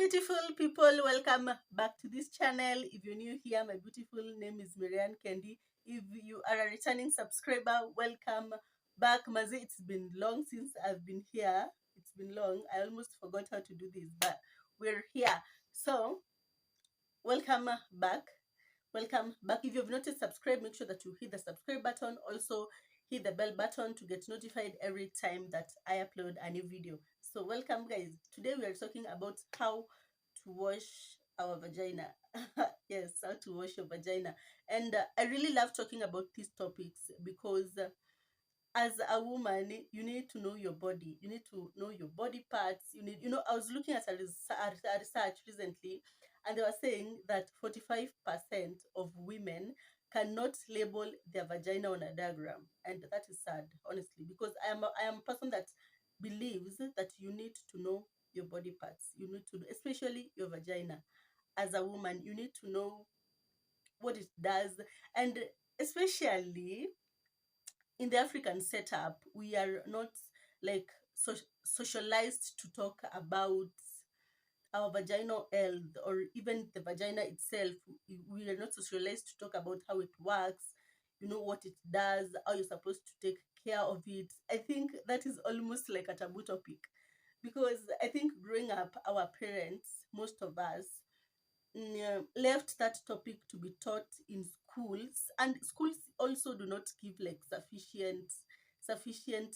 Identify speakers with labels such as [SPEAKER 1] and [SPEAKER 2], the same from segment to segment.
[SPEAKER 1] beautiful people, welcome back to this channel. If you're new here, my beautiful name is Miriam Kendi. If you are a returning subscriber, welcome back. Mazi, it's been long since I've been here. It's been long. I almost forgot how to do this, but we're here. So welcome back. Welcome back. If you've not yet subscribed, make sure that you hit the subscribe button. Also hit the bell button to get notified every time that I upload a new video. So welcome guys. Today we are talking about how to wash our vagina. Yes, how to wash your vagina. And I really love talking about these topics because as a woman, you need to know your body. You need to know your body parts. I was looking at a research recently, and they were saying that 45% of women cannot label their vagina on a diagram, and that is sad, honestly, because I am a person that believes that you need to know your body parts. You need to know, especially your vagina. As a woman, you need to know what it does, and especially in the African setup, we are not like socialized to talk about our vaginal health or even the vagina itself. We are not socialized to talk about how it works, what it does, how you're supposed to take care of it. I think that is almost like a taboo topic because I think growing up, our parents, most of us, left that topic to be taught in schools, and schools also do not give like sufficient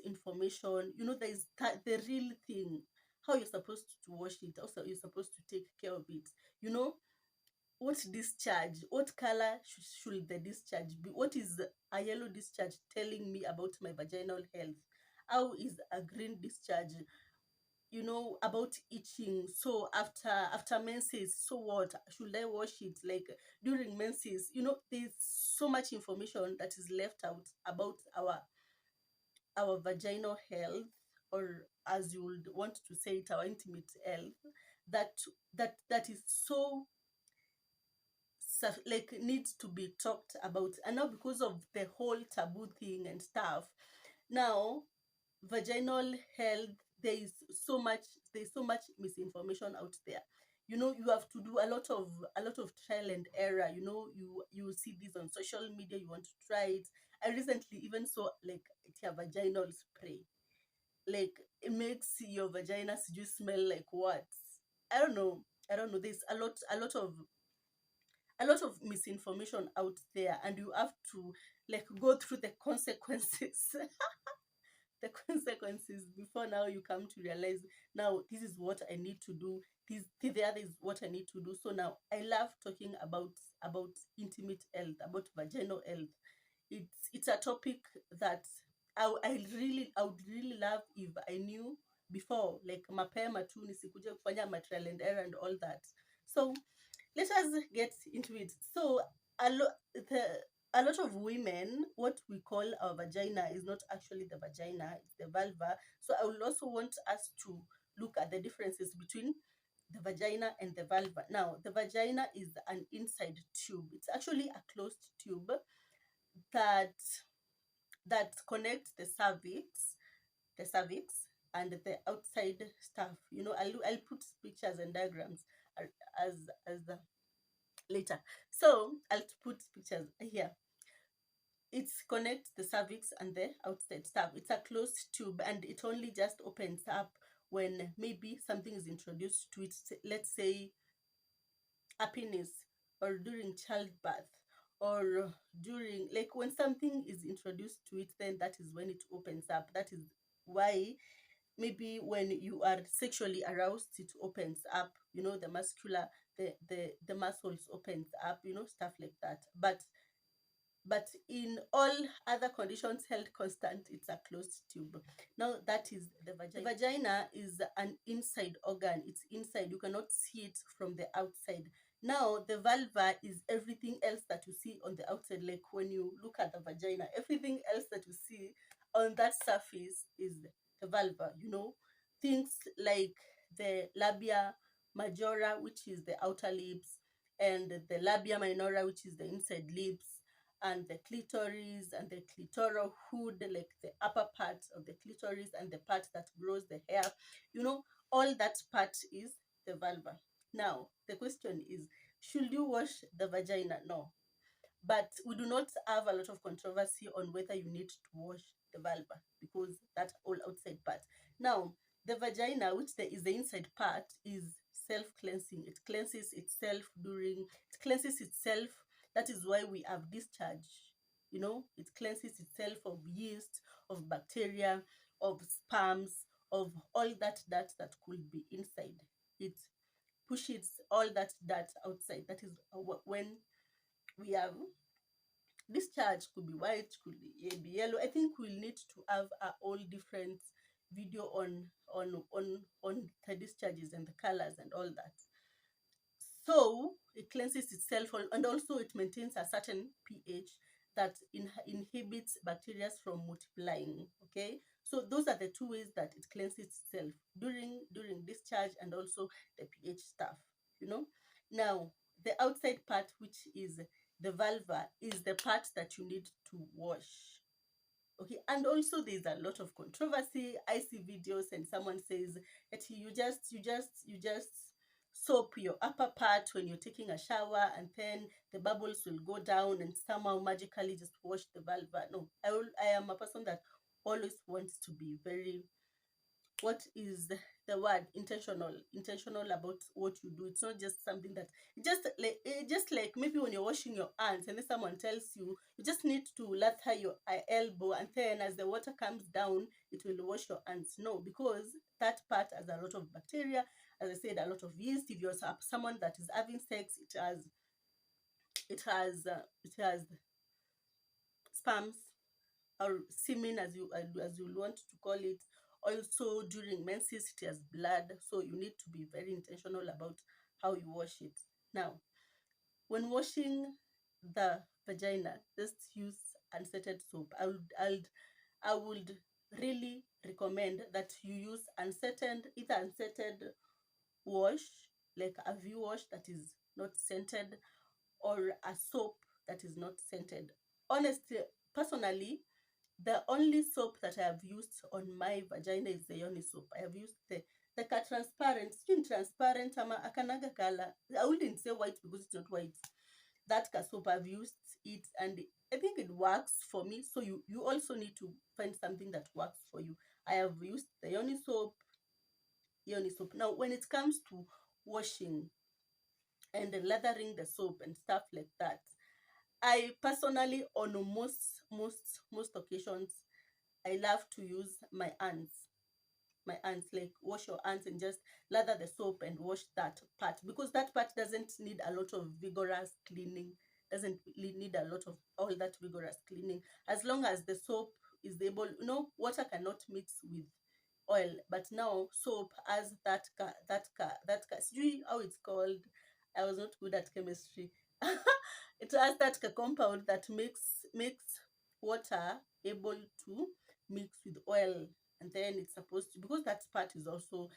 [SPEAKER 1] information. There is the real thing, how you're supposed to wash it, also you're supposed to take care of it. What discharge, what color should the discharge be, what is a yellow discharge telling me about my vaginal health, how is a green discharge, about itching. So after menses, so what should I wash it, like during menses? There's so much information that is left out about our vaginal health, or as you would want to say it, our intimate health, that that is so like needs to be talked about. And now, because of the whole taboo thing and stuff, now vaginal health, there's so much misinformation out there. You have to do a lot of trial and error. You see this on social media, you want to try it. I recently even saw like a vaginal spray, like it makes your vagina just smell like what. I don't know, there's a lot of misinformation out there, and you have to like go through the consequences the consequences before now you come to realize, now this is what I need to do, the other is what I need to do. So now I love talking about intimate health, about vaginal health. It's a topic that I would really love if I knew before, like mapema tu nisikuja kufanya trial and error and all that. So let us get into it. So a lot the a lot of women, what we call our vagina is not actually the vagina, it's the vulva. So I will also want us to look at the differences between the vagina and the vulva. Now, the vagina is an inside tube. It's actually a closed tube that connects the cervix and the outside stuff. I'll put pictures and diagrams as the later. So I'll put pictures here. It connects the cervix and the outside stuff. It's a closed tube, and it only just opens up when maybe something is introduced to it. Let's say a penis, or during childbirth, or during, like, when something is introduced to it, then that is when it opens up. That is why maybe when you are sexually aroused, it opens up. The muscular, the muscles opens up. Stuff like that. But in all other conditions held constant, it's a closed tube. Now, that is the vagina. The vagina is an inside organ. It's inside. You cannot see it from the outside. Now, the vulva is everything else that you see on the outside. Like when you look at the vagina, everything else that you see on that surface is the vulva. Things like the labia majora, which is the outer lips, and the labia minora, which is the inside lips, and the clitoris and the clitoral hood, like the upper part of the clitoris and the part that grows the hair. All that part is the vulva. Now, the question is, should you wash the vagina? No. But we do not have a lot of controversy on whether you need to wash the vulva, because that all outside part. Now, the vagina, which is the inside part, is self-cleansing. It cleanses itself during, it cleanses itself. That is why we have discharge. It cleanses itself of yeast, of bacteria, of sperms, of all that could be inside. It pushes all that outside. That is when we have discharge. Could be white, could be yellow. I think we'll need to have a all different video on the discharges and the colors and all that. So it cleanses itself, and also it maintains a certain pH that inhibits bacteria from multiplying. Okay, so those are the two ways that it cleanses itself, during discharge, and also the pH stuff. Now, the outside part, which is the vulva, is the part that you need to wash. Okay, and also there's a lot of controversy. I see videos and someone says that you just soap your upper part when you're taking a shower, and then the bubbles will go down and somehow magically just wash the vulva. No, I am a person that always wants to be very, what is the word, intentional about what you do. It's not just something that, just like maybe when you're washing your hands and then someone tells you you just need to lather your elbow, and then as the water comes down it will wash your hands. No, because that part has a lot of bacteria, as I said, a lot of yeast. If you're someone that is having sex, it has sperms, or semen, as you want to call it. Also during menses it has blood, so you need to be very intentional about how you wash it. Now, when washing the vagina, just use unscented soap. I would really recommend that you use either unscented wash, like a V wash that is not scented, or a soap that is not scented. Honestly, personally, the only soap that I have used on my vagina is the Yoni soap. I have used the transparent, skin transparent, akanaga color. I wouldn't say white because it's not white. That soap, I've used it, and I think it works for me. So you also need to find something that works for you. I have used the Yoni soap. Now, when it comes to washing and lathering the soap and stuff like that, I personally, on most occasions, I love to use my hands. Like wash your hands and just lather the soap and wash that part, because that part doesn't need a lot of vigorous cleaning. Doesn't really need a lot of all that vigorous cleaning, as long as the soap is able. Water cannot mix with oil, but now soap has sijui how it's called. I was not good at chemistry. It has that compound that makes water able to mix with oil, and then it's supposed to, because that part is also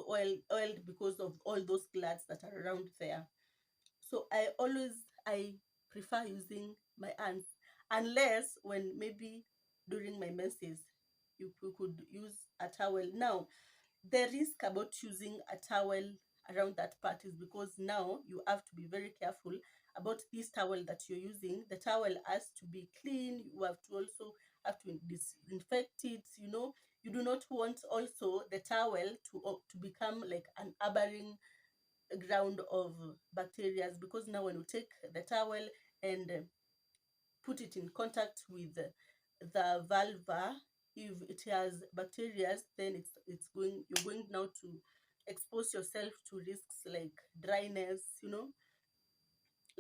[SPEAKER 1] oiled because of all those glands that are around there. So I prefer using my hands, unless when maybe during my menses you could use a towel. Now, the risk about using a towel around that part is because now you have to be very careful about this towel that you're using. The towel has to be clean. You have to disinfect it. You do not want also the towel to become like an harboring ground of bacteria, because now when you take the towel and put it in contact with the vulva, if it has bacteria, then you're going now to expose yourself to risks like dryness,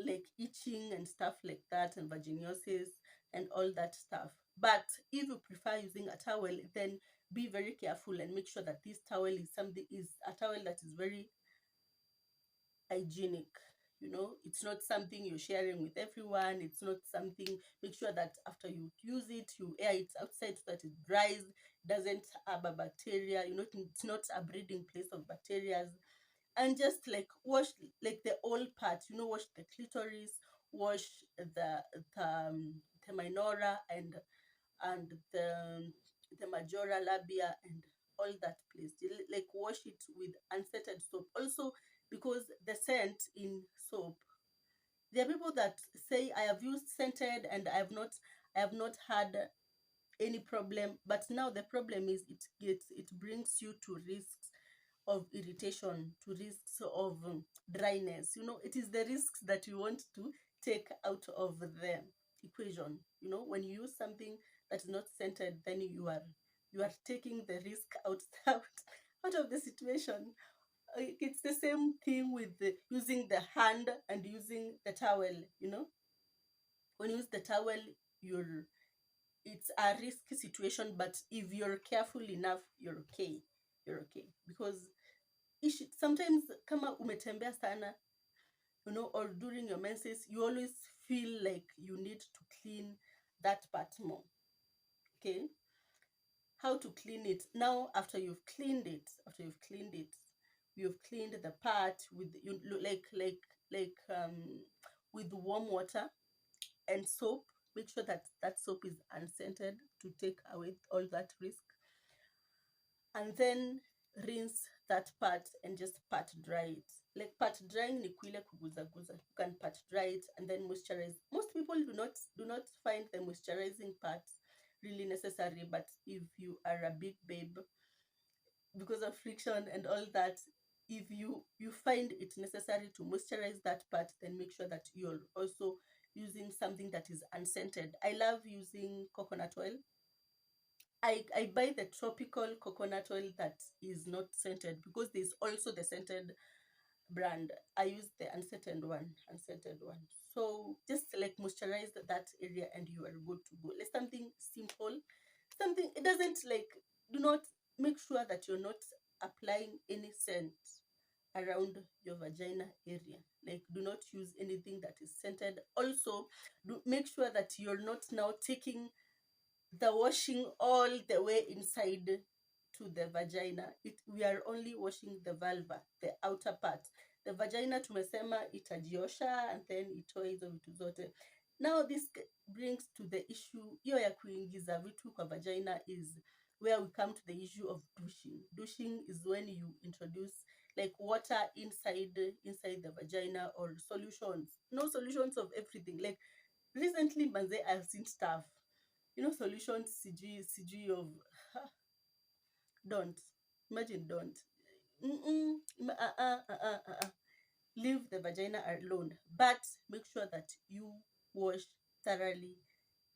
[SPEAKER 1] like itching and stuff like that, and vaginosis and all that stuff. But if you prefer using a towel, then be very careful and make sure that this towel is a towel that is very hygienic. It's not something you're sharing with everyone. It's not something. Make sure that after you use it, you air it outside so that it dries, doesn't have a bacteria. It's not a breeding place of bacteria. And just like wash like the whole part. Wash the clitoris, wash the minora, and the majora labia, and all that place. Like wash it with unscented soap. Also, because the scent in soap, there are people that say I have used scented and I have not had any problem, but now the problem is it brings you to risks of irritation, to risks of dryness. It is the risks that you want to take out of the equation. When you use something that is not scented, then you are taking the risk out of the situation. It's the same thing with using the hand and using the towel. When you use the towel, you're it's a risky situation, but if you're careful enough, you're okay because sometimes kama umetembea sana, or during your menses, you always feel like you need to clean that part more. Okay, how to clean it now? After you've cleaned it, you've cleaned the part with with warm water and soap. Make sure that that soap is unscented to take away all that risk, and then rinse that part and just pat dry it. Like pat drying ni kuile kuguza guza. You can pat dry it and then moisturize. Most people do not find the moisturizing part really necessary, but if you are a big babe, because of friction and all that, if you find it necessary to moisturize that part, then make sure that you're also using something that is unscented. I love using coconut oil. I buy the tropical coconut oil that is not scented, because there's also the scented brand. I use the unscented one. So just like moisturize that area and you are good to go. Like something simple, something it doesn't like do not make sure that you're not applying any scent around your vagina area. Like do not use anything that is scented. Also, make sure that you're not now taking the washing all the way inside to the vagina. We are only washing the vulva, the outer part. The vagina tumesema itajiosha and then itoe hizo vitu zote. Now this brings to the issue hiyo ya kuingiza vitu kwa vagina, is where we come to the issue of douching. Douching is when you introduce like water inside the vagina, or solutions. No, solutions of everything. Like recently, manze, I've seen stuff, solutions sijui of don't imagine, don't. Leave the vagina alone, but make sure that you wash thoroughly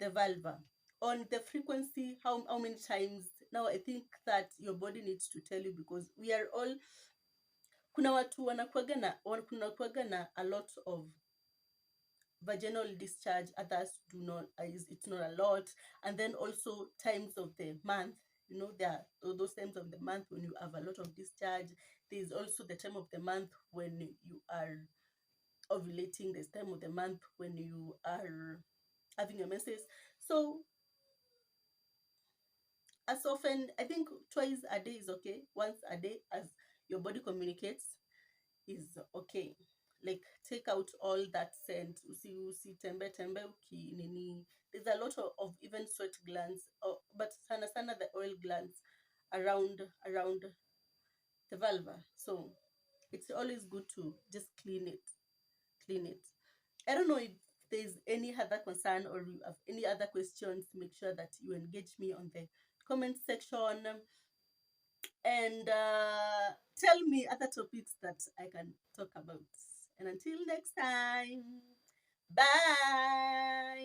[SPEAKER 1] the vulva. On the frequency, how many times? Now I think that your body needs to tell you, because we are all, kuna watu wanakuaga na a lot of vaginal discharge, others do not. It's not a lot. And then also times of the month, there are those times of the month when you have a lot of discharge. There's also the time of the month when you are ovulating. There's time of the month when you are having your menses. So as often, I think twice a day is okay. Once a day, as your body communicates, is okay. Like take out all that scent. Tembe tembe uki nini. There's a lot of even sweat glands, but sana the oil glands around the vulva. So it's always good to just clean it. I don't know if there's any other concern or you have any other questions. Make sure that you engage me on the comment section, and tell me other topics that I can talk about. And until next time, bye.